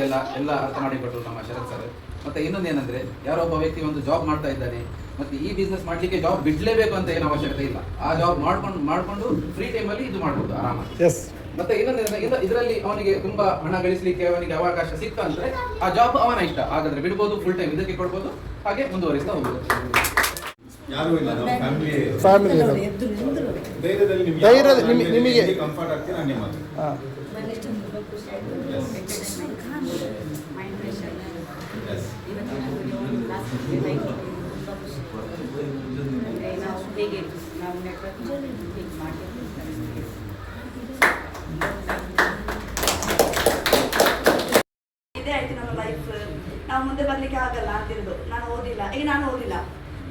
ಎಲ್ಲ ಅರ್ಥ ಮಾಡಿಕೊಟ್ರು ನಮ್ಮ ಶರತ್ ಸರ್. ಮತ್ತೆ ಇನ್ನೊಂದು ಏನಂದ್ರೆ, ಯಾರೋ ಒಬ್ಬ ವ್ಯಕ್ತಿ ಒಂದು ಜಾಬ್ ಮಾಡ್ತಾ ಇದ್ದಾನೆ, ಮತ್ತೆ ಈ ಬಿಸ್ನೆಸ್ ಮಾಡ್ಲಿಕ್ಕೆ ಜಾಬ್ ಬಿಡ್ಲೇಬೇಕು ಅಂತ ಏನು ಅವಶ್ಯಕತೆ ಇಲ್ಲ. ಆ ಜಾಬ್ ಮಾಡ್ಕೊಂಡು ಫ್ರೀ ಟೈಮಲ್ಲಿ ಇದು ಮಾಡ್ಬೋದು ಆರಾಮಾಗಿ. ಮತ್ತೆ ಇನ್ನೊಂದು ಇದರಲ್ಲಿ ಅವನಿಗೆ ತುಂಬಾ ಹಣ ಗಳಿಸಲಿಕ್ಕೆ ಅವನಿಗೆ ಅವಕಾಶ ಸಿಕ್ತ ಅಂದ್ರೆ ಆ ಜಾಬ್ ಅವನ ಇಷ್ಟ, ಹಾಗಾದ್ರೆ ಬಿಡ್ಬೋದು, ಫುಲ್ ಟೈಮ್ ಇದಕ್ಕೆ ಕೊಡ್ಬೋದು, ಹಾಗೆ ಮುಂದುವರಿಸ್ತಾ ಹೋಗ್ಬೋದು. ಯಾರು ಇಲ್ಲ, ಫ್ಯಾಮಿಲಿ ಧೈರ್ಯದಲ್ಲಿ ನಿಮಗೆ ಕಂಫರ್ಟ್ ಆಗ್ತೀರಾ ನಿಮ್ಮ ಇದೇ ಆಯ್ತು ನನ್ನ ಲೈಫ್. ನಾವು ಮುಂದೆ ಬರ್ಲಿಕ್ಕೆ ಆಗಲ್ಲ ಅಂತಿರೋದು. ನಾನು ಓದಿಲ್ಲ,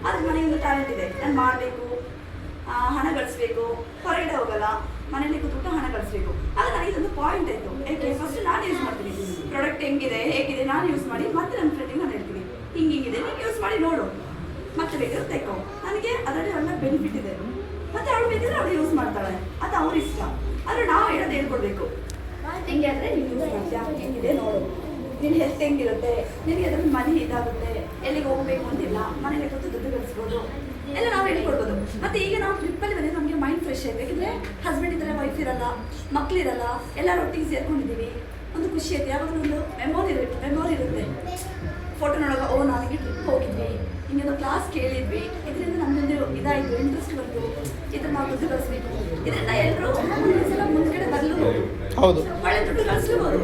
ಆದ್ರೆ ನನಗೆ ಒಂದು ಟ್ಯಾಲೆಂಟ್ ಇದೆ, ನಾನು ಮಾಡಬೇಕು, ಹಣ ಗಳಿಸ್ಬೇಕು, ಹೊರಗಡೆ ಹೋಗಲ್ಲ, ಮನೇಲಿ ಕೂತ್ಬಿಟ್ಟು ಹಣ ಗಳಿಸ್ಬೇಕು. ಆದ್ರೆ ನನಗೆ ಇದೊಂದು ಪಾಯಿಂಟ್ ಆಯಿತು, ಏಕೆ ಫಸ್ಟ್ ನಾನು ಯೂಸ್ ಮಾಡ್ತೀನಿ, ಪ್ರಾಡಕ್ಟ್ ಹೇಗಿದೆ ನಾನು ಯೂಸ್ ಮಾಡಿ ಮತ್ತೆ ನನ್ನ ಫ್ರೆಂಡಿಗೆ ನಾನು ಹೇಳ್ತೀನಿ ಹಿಂಗಿದೆ, ನೀವು ಯೂಸ್ ಮಾಡಿ ನೋಡು, ಮತ್ತೆ ಬೇಕಾದ್ರೆ ತೆಗೋ. ನನಗೆ ಅದರಲ್ಲಿ ಒಳ್ಳೆ ಬೆನಿಫಿಟ್ ಇದೆ. ಮತ್ತೆ ಅವಳು ಬೇಕಾದ್ರೆ ಅವಳು ಯೂಸ್ ಮಾಡ್ತಾಳೆ, ಅದು ಅವ್ರ ಇಷ್ಟ. ಆದ್ರೆ ನಾವು ಹೇಳೋದು ಹೇಳ್ಕೊಡ್ಬೇಕು, ಹೆಂಗೆ ಅಂದರೆ ನೀವು ಯೂಸ್ ಮಾಡ್ತೀಯಾ, ಹೆಂಗಿದೆ ನೋಡು, ನಿನ್ನ ಹೆಲ್ತ್ ಹೆಂಗಿರುತ್ತೆ, ನಿನಗೆ ಅದರಲ್ಲಿ ಮನಿ ಇದಾಗುತ್ತೆ, ಎಲ್ಲಿಗೆ ಹೋಗ್ಬೇಕು ಅಂತಿಲ್ಲ, ಮನೇಲಿ ಕೂತು ದುಡ್ಡು ಗಳಿಸ್ಬೋದು, ಎಲ್ಲ ನಾವು ಹೇಳ್ಕೊಡ್ಬೋದು. ಮತ್ತೆ ಈಗ ನಾವು ಟ್ರಿಪ್ಪಲ್ಲಿ ಬಂದರೆ ನಮಗೆ ಮೈಂಡ್ ಫ್ರೆಶ್ ಆಗಿದೆ. ಯಾಕಂದರೆ ಹಸ್ಬೆಂಡ್ ಇದ್ದರೆ ವೈಫ್ ಇರಲ್ಲ, ಮಕ್ಕಳಿರಲ್ಲ, ಎಲ್ಲರೂ ಒಟ್ಟಿಗೆ ಸೇರ್ಕೊಂಡಿದ್ದೀವಿ, ಒಂದು ಖುಷಿ ಐತೆ. ಯಾವಾಗಲೂ ಒಂದು ಮೆಮೊರಿ ಇರುತ್ತೆ. ಫೋಟೋ ನೋಡುವಾಗ ನಾವಿಗೆ ಟ್ರಿಪ್ ಹೋಗಿದ್ವಿ, ಹಿಂಗೆ ಕ್ಲಾಸ್ ಕೇಳಿದ್ವಿ, ಇದರಿಂದ ನಮ್ಮದೊಂದು ಇದಾಯಿತು, ಇಂಟ್ರೆಸ್ಟ್ ಬಂತು, ಇದನ್ನು ನಾವು ದುಡ್ಡು ಕಳಿಸ್ಬೇಕು, ಇದರಿಂದ ಎಲ್ಲರೂ ಸಲ ಮುಂದ್ಗಡೆ ಬರಲು ಹೌದು, ಒಳ್ಳೆ ದುಡ್ಡು ಕಳಿಸ್ಬೋದು.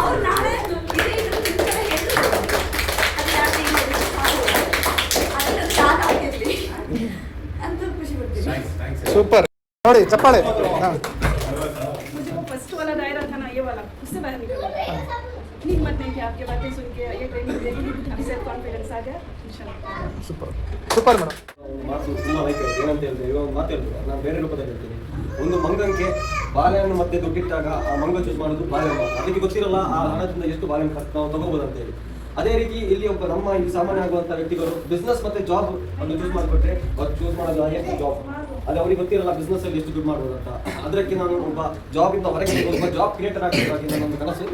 ಅವ್ರು ನಾಳೆ ಇದೇ ಅಂತ ಖುಷಿ ಪಡ್ತೀವಿ. ಸೂಪರ್ ನೋಡಿ ಚಪ್ಪಾಳೆ. मुझे वो फर्स्ट वाला डायरा था ना, ये वाला, उससे बाहर निकल गया। हिम्मत नहीं थी आपके बातें सुन के, ये ट्रेनिंग देखी, अभी सेल्फ कॉन्फिडेंस आ गया इंशाल्लाह. Super madam. ಮಾತು ತುಂಬ ಲೈಕ್ ಏನಂತ ಹೇಳ್ತೀವಿ, ಇವಾಗ ಮಾತು ಹೇಳ್ತೀವಿ, ನಾನು ಬೇರೆ ರೂಪದಲ್ಲಿ ಹೇಳ್ತೀನಿ. ಒಂದು ಮಂಗಂಗೆ ಬಾಳೆಹಣ್ಣು ಮತ್ತೆ ದುಡ್ಡಿಟ್ಟಾಗ ಆ ಮಂಗ ಚೂಸ್ ಮಾಡೋದು ಬಾಳೆಹಣ್ಣು, ಅದಕ್ಕೆ ಗೊತ್ತಿರಲ್ಲ ಆ ಹಣದಿಂದ ಎಷ್ಟು ಬಾಳೆಹಣ್ಣು ನಾವು ತಗೋಬೋದು ಅಂತೇಳಿ. ಅದೇ ರೀತಿ ಇಲ್ಲಿ ಒಬ್ಬ ನಮ್ಮ ಇಲ್ಲಿ ಸಾಮಾನ್ಯ ಆಗುವಂಥ ವ್ಯಕ್ತಿಗಳು ಬಿಸ್ನೆಸ್ ಮತ್ತೆ ಜಾಬ್ ಒಂದು ಚೂಸ್ ಮಾಡಿಕೊಟ್ರೆ ಅವ್ರು ಚೂಸ್ ಮಾಡೋದು ಎಷ್ಟು ಜಾಬ್, ಅದು ಅವ್ರಿಗೆ ಗೊತ್ತಿರಲ್ಲ ಬಿಸ್ನೆಸ್ ಅಲ್ಲಿ ಎಷ್ಟು ದುಡ್ಡು ಮಾಡ್ಬೋದು ಅಂತ. ಅದಕ್ಕೆ ನಾನು ಒಬ್ಬ ಜಾಬಿಂದ ಹೊರಗೆ ಒಬ್ಬ ಜಾಬ್ ಕ್ರಿಯೇಟರ್ ಆಗಬೇಕಾಗಿ ನನ್ನ ಕನಸು,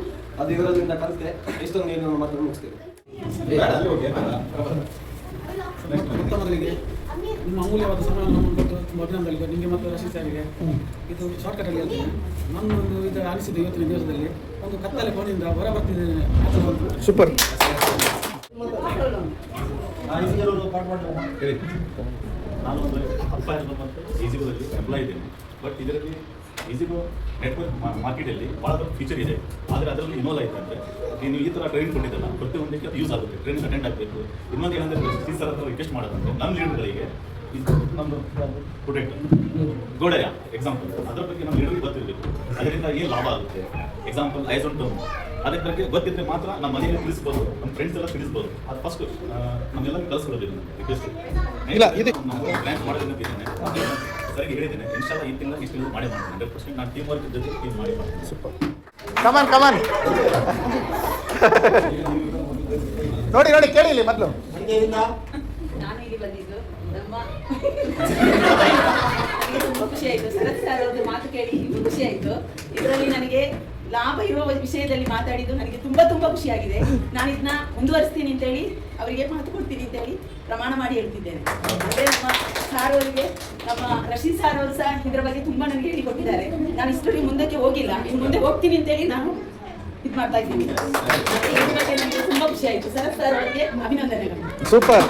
ಅದು ಇರೋದ್ರಿಂದ ಕಲಿತೆ ಇಷ್ಟೊಂದು ನೀನು ನನ್ನ ಮಾತನ್ನು ಮುಗಿಸ್ತೇವೆ. ಮೊದಲಿಗೆ ನಿಮ್ಮ ಅಮೂಲ್ಯವಾದ ಸಮಯವನ್ನು ಕೊಟ್ಟು ತುಂಬ ಅಭಿನಂದನೆಗಳು ನಿಮಗೆ ಮತ್ತು ರಶೀದ್ ಸಾರಿಗೆ. ಇದು ಶಾರ್ಟ್ಕಟಲ್ಲಿ ಹೇಳ್ತೇನೆ, ನನ್ನೊಂದು ಇದು ಅನಿಸಿದ್ದು ಇವತ್ತಿನ ದಿವಸದಲ್ಲಿ ಒಂದು ಕತ್ತಲೆ ಕೋಣೆಯಿಂದ ಹೊರ ಬರ್ತಿದ್ದೇನೆ. ಸೂಪರ್. ನಾನು ಒಂದು ಈಸಿಗೋದಲ್ಲಿ ಎಂಪ್ಲಾಯ್ ಇದ್ದೇನೆ. ಬಟ್ ಇದರಲ್ಲಿ ಈಸಿಗೋ ನೆಟ್ವರ್ಕ್ ಮಾರ್ಕೆಟಲ್ಲಿ ಭಾಳ ದೊಡ್ಡ ಫೀಚರ್ ಇದೆ. ಆದರೆ ಅದರಲ್ಲಿ ಇನ್ವಾಲ್ವ್ ಆಯ್ತು ಅಂದರೆ ನೀವು ಈ ಥರ ಟ್ರೈನಿಂಗ್ ಕೊಟ್ಟಿದ್ದಲ್ಲ ಪ್ರತಿಯೊಂದಕ್ಕೆ ಅದು ಯೂಸ್ ಆಗುತ್ತೆ, ಟ್ರೈನಿಂಗ್ ಅಟೆಂಡ್ ಆಗಬೇಕು. ಇನ್ನೊಂದು ಏನಂದರೆ ಈ ಥರ ರಿಕ್ವೆಸ್ಟ್ ಮಾಡೋದಂದರೆ ನಮ್ಮ ಲೀಡರ್ಗಳಿಗೆ ಇದು ನಮ್ಮದು ಪ್ರೊಡಕ್ಟ್ ಗೋಡೆಯ ಎಕ್ಸಾಂಪಲ್, ಅದರ ಬಗ್ಗೆ ನಮ್ಮ ಲೀಡರ್ಗೆ ಗೊತ್ತಿರಬೇಕು, ಅದರಿಂದ ಏನು ಲಾಭ ಆಗುತ್ತೆ. ಎಕ್ಸಾಂಪಲ್ ಐಸೋನ್ ಟರ್ಮ್, ಅದರ ಬಗ್ಗೆ ಗೊತ್ತಿದ್ದರೆ ಮಾತ್ರ ನಮ್ಮ ಮನೆಯಲ್ಲಿ ತಿಳಿಸ್ಬೋದು, ನಮ್ಮ ಫ್ರೆಂಡ್ಸ್ ಎಲ್ಲ ತಿಳಿಸ್ಬೋದು. ಅದು ಫಸ್ಟ್ ನಮ್ಮೆಲ್ಲರಿಗೂ ಕಲಿಸ್ಕೊಡೋದು ರಿಕ್ವೆಸ್ಟ್. ನಾವು ಪ್ಲ್ಯಾನ್ ಮಾಡೋದನ್ನಿದ್ದೇನೆ, ಸರಿಗೆ ಹೇಳಿದ್ದೇನೆ, ಇನ್ಶಾಲ್ಲ ಈ ತಿಂಗಳ ಇಷ್ಟು ಮಾಡಿ ಮಾಡ್ತೀನಿ. 100% ನಾನು ಟೀಮ್ ವರ್ಕ್ ಜೊತೆ ಟೀಮ್ ಮಾಡಿ ಮಾಡ್ತೀನಿ. ಸೂಪರ್. ಕಮಾನ್ ನೋಡಿ ಕೇಳಿ ಇಲ್ಲಿ ಮೊದಲು. ನಾನು ಇಲ್ಲಿ ಬಂದಿದ್ದು ನಮ್ಮ ತುಂಬ ಖುಷಿ ಆಯಿತು. ಶರತ್ ಸರ್ ಅವ್ರದ್ದು ಮಾತು ಕೇಳಿ ಇನ್ನೂ ಖುಷಿ ಆಯಿತು. ಇದರಲ್ಲಿ ನನಗೆ ಲಾಭ ಇರುವ ವಿಷಯದಲ್ಲಿ ಮಾತಾಡಿದ್ದು ನನಗೆ ತುಂಬ ಖುಷಿಯಾಗಿದೆ. ನಾನು ಇದನ್ನ ಮುಂದುವರಿಸ್ತೀನಿ ಅಂತೇಳಿ ಅವರಿಗೆ ಮಾತು ಕೊಡ್ತೀನಿ ಅಂತೇಳಿ ಪ್ರಮಾಣ ಮಾಡಿ ಹೇಳ್ತಿದ್ದೇನೆ. ಅದೇ ನಮ್ಮ ಸಾರ್ ಅವರಿಗೆ, ನಮ್ಮ ರಶೀದ್ ಸಾರ್ ಅವರು ಸಹ ಇದರ ಬಗ್ಗೆ ತುಂಬ ನನಗೆ ಹೇಳಿಕೊಟ್ಟಿದ್ದಾರೆ. ನಾನು ಇಷ್ಟೊಂದು ಮುಂದಕ್ಕೆ ಹೋಗಿಲ್ಲ, ಇನ್ನು ಮುಂದೆ ಹೋಗ್ತೀನಿ ಅಂತೇಳಿ ನಾನು ಇದು ಮಾಡ್ತಾ ಇದ್ದೀನಿ. ಇದ್ರ ಬಗ್ಗೆ ನನಗೆ ತುಂಬ ಖುಷಿ ಆಯಿತು. ಶರತ್ ಸರ್ ಅವರಿಗೆ ಅಭಿನಂದನೆಗಳು. ಸೂಪರ್.